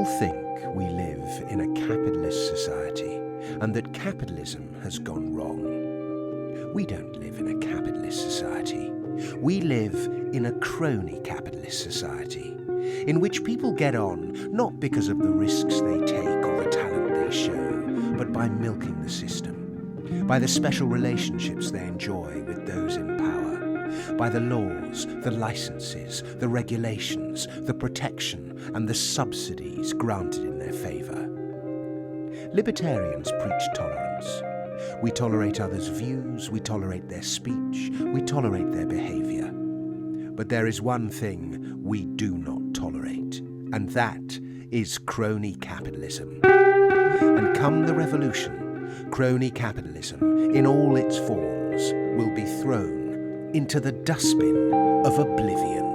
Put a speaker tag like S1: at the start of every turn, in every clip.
S1: People think we live in a capitalist society and that capitalism has gone wrong. We don't live in a capitalist society. We live in a crony capitalist society, in which people get on not because of the risks they take or the talent they show, but by milking the system, by the special relationships they enjoy with those in power, by the laws, the licenses, the regulations, the protection and the subsidies granted in their favour. Libertarians preach tolerance. We tolerate others' views, we tolerate their speech, we tolerate their behaviour. But there is one thing we do not tolerate, and that is crony capitalism. And come the revolution, crony capitalism, in all its forms, will be thrown into the dustbin of oblivion.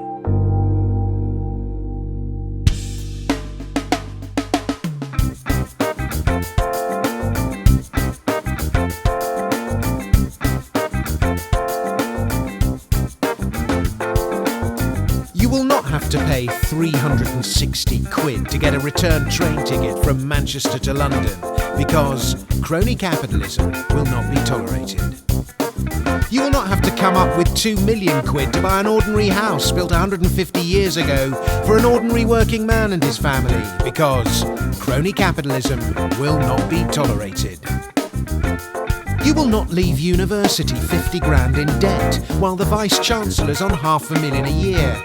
S2: To pay 360 quid to get a return train ticket from Manchester to London, because crony capitalism will not be tolerated. You will not have to come up with 2 million quid to buy an ordinary house built 150 years ago for an ordinary working man and his family, because crony capitalism will not be tolerated. You will not leave university 50 grand in debt while the Vice-Chancellor's on $500,000 a year.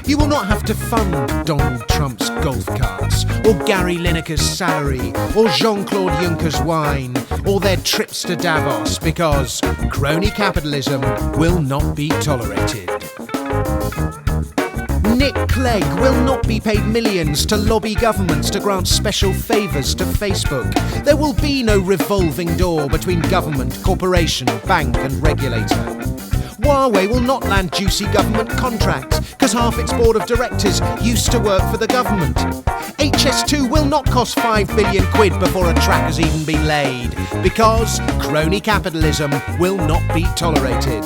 S2: You will not have to fund Donald Trump's golf carts, or Gary Lineker's salary, or Jean-Claude Juncker's wine, or their trips to Davos, because crony capitalism will not be tolerated. Nick Clegg will not be paid millions to lobby governments to grant special favours to Facebook. There will be no revolving door between government, corporation, bank and regulator. Huawei will not land juicy government contracts, because half its board of directors used to work for the government. HS2 will not cost 5 billion quid before a track has even been laid, because crony capitalism will not be tolerated.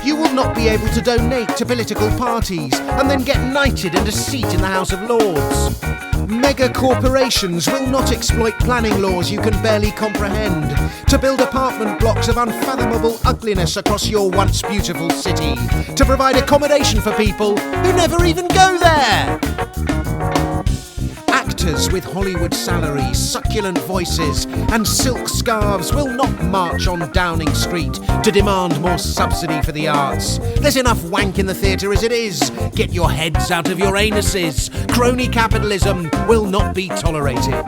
S2: You will not be able to donate to political parties and then get knighted and a seat in the House of Lords. Mega corporations will not exploit planning laws you can barely comprehend to build apartment blocks of unfathomable ugliness across your once beautiful city, to provide accommodation for people who never even go there. Actors with Hollywood salaries, succulent voices and silk scarves will not march on Downing Street to demand more subsidy for the arts. There's enough wank in the theatre as it is. Get your heads out of your anuses. Crony capitalism will not be tolerated.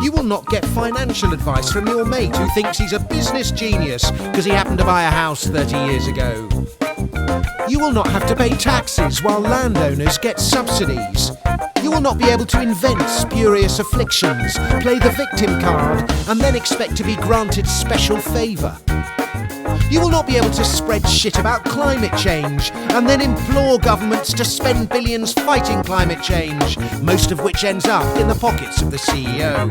S2: You will not get financial advice from your mate who thinks he's a business genius because he happened to buy a house 30 years ago. You will not have to pay taxes while landowners get subsidies. You will not be able to invent spurious afflictions, play the victim card, and then expect to be granted special favour. You will not be able to spread shit about climate change and then implore governments to spend billions fighting climate change, most of which ends up in the pockets of the CEO.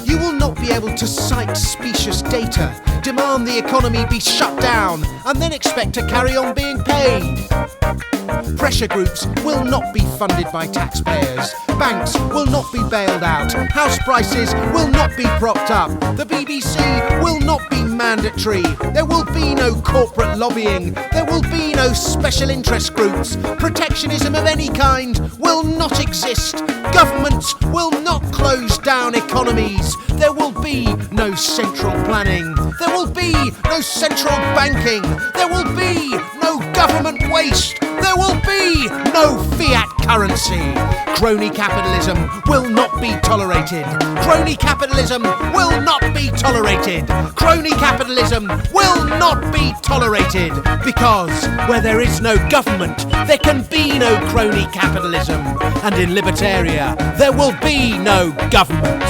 S2: You will not be able to cite specious data, demand the economy be shut down, and then expect to carry on being paid. Pressure groups will not be funded by taxpayers. Banks will not be bailed out. House prices will not be propped up. The BBC will not be mandatory. There will be no corporate lobbying. There will be no special interest groups. Protectionism of any kind will not exist. Governments will not close down economies. There will be no central planning. There will be no central banking. There will be no government waste. There will be no fiat currency. Crony capitalism will not be tolerated. Crony capitalism will not be tolerated. Crony capitalism will not be tolerated. Because where there is no government, there can be no crony capitalism. And in Libertaria, there will be no government.